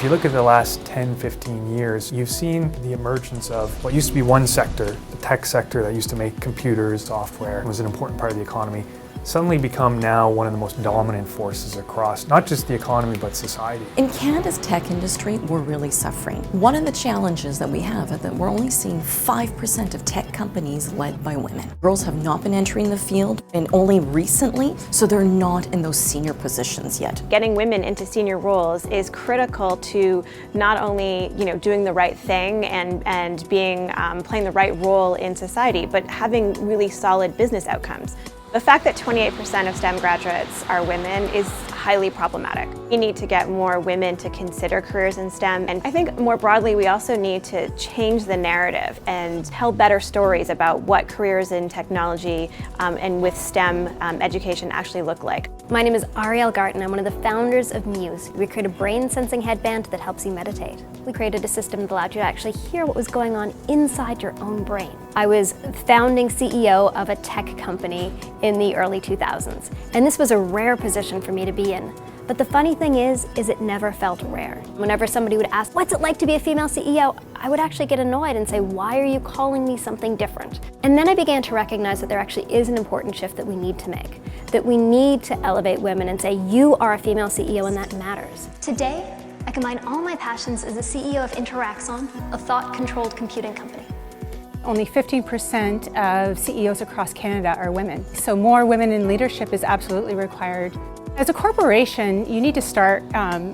you look at the last 10, 15 years, you've seen the emergence of what used to be one sector, the tech sector that used to make computers, software, was an important part of the economy, suddenly become now one of the most dominant forces across not just the economy but society. In Canada's tech industry, we're really suffering. One of the challenges that we have is that we're only seeing 5% of tech companies led by women. Girls have not been entering the field, and only recently, so they're not in those senior positions yet. Getting women into senior roles is critical to not only doing the right thing and being playing the right role in society, but having really solid business outcomes. The fact that 28% of STEM graduates are women is highly problematic. We need to get more women to consider careers in STEM, and I think more broadly we also need to change the narrative and tell better stories about what careers in technology and with STEM education actually look like. My name is Ariel Garten. I'm one of the founders of Muse. We created a brain sensing headband that helps you meditate. We created a system that allowed you to actually hear what was going on inside your own brain. I was founding CEO of a tech company in the early 2000s, and this was a rare position for me to be in. But the funny thing is it never felt rare. Whenever somebody would ask, what's it like to be a female CEO? I would actually get annoyed and say, why are you calling me something different? And then I began to recognize that there actually is an important shift that we need to make, that we need to elevate women and say, you are a female CEO and that matters. Today, I combine all my passions as the CEO of Interaxon, a thought-controlled computing company. Only 15% of CEOs across Canada are women, so more women in leadership is absolutely required. As a corporation, you need to start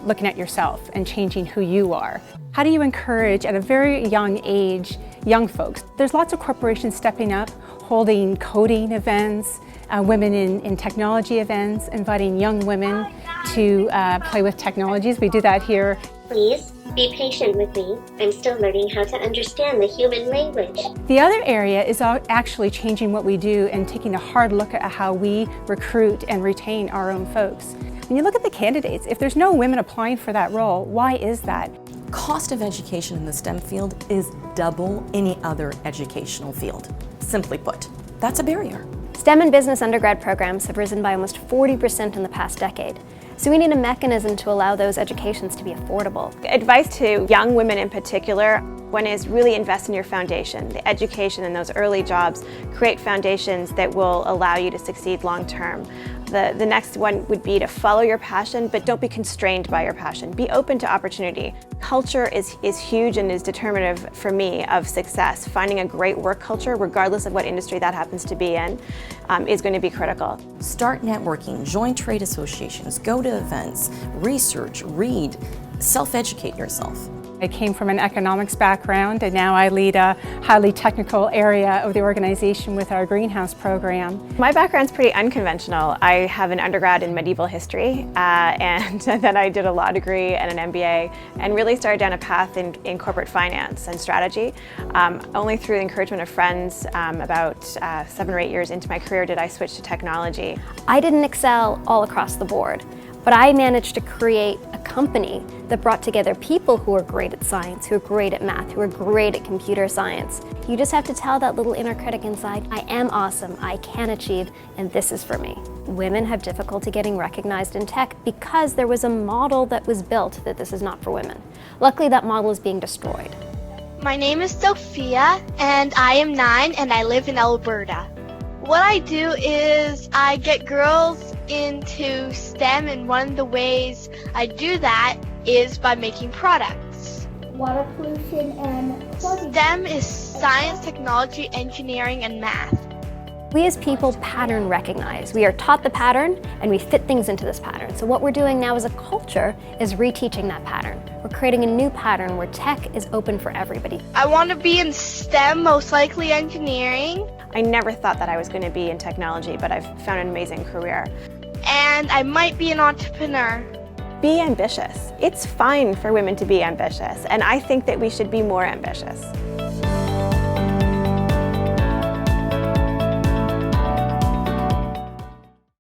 looking at yourself and changing who you are. How do you encourage, at a very young age, young folks? There's lots of corporations stepping up, holding coding events, women in technology events, inviting young women to play with technologies. We do that here. Please be patient with me. I'm still learning how to understand the human language. The other area is actually changing what we do and taking a hard look at how we recruit and retain our own folks. When you look at the candidates, if there's no women applying for that role, why is that? Cost of education in the STEM field is double any other educational field. Simply put, that's a barrier. STEM and business undergrad programs have risen by almost 40% in the past decade. So we need a mechanism to allow those educations to be affordable. Advice to young women in particular, one is really invest in your foundation. The education and those early jobs create foundations that will allow you to succeed long term. The next one would be to follow your passion, but don't be constrained by your passion. Be open to opportunity. Culture is huge and is determinative for me of success. Finding a great work culture, regardless of what industry that happens to be in, is going to be critical. Start networking, join trade associations, go to events, research, read, self-educate yourself. I came from an economics background and now I lead a highly technical area of the organization with our greenhouse program. My background's pretty unconventional. I have an undergrad in medieval history and then I did a law degree and an MBA and really started down a path in corporate finance and strategy. Only through the encouragement of friends about 7 or 8 years into my career did I switch to technology. I didn't excel all across the board, but I managed to create a company that brought together people who are great at science, who are great at math, who are great at computer science. You just have to tell that little inner critic inside, I am awesome, I can achieve, and this is for me. Women have difficulty getting recognized in tech because there was a model that was built that this is not for women. Luckily, that model is being destroyed. My name is Sophia, and I am 9, and I live in Alberta. What I do is I get girls into STEM, and one of the ways I do that is by making products. Water pollution and STEM is science, technology, engineering, and math. We as people pattern recognize. We are taught the pattern and we fit things into this pattern. So what we're doing now as a culture is reteaching that pattern. We're creating a new pattern where tech is open for everybody. I want to be in STEM, most likely engineering. I never thought that I was going to be in technology, but I've found an amazing career. And I might be an entrepreneur. Be ambitious. It's fine for women to be ambitious, and I think that we should be more ambitious.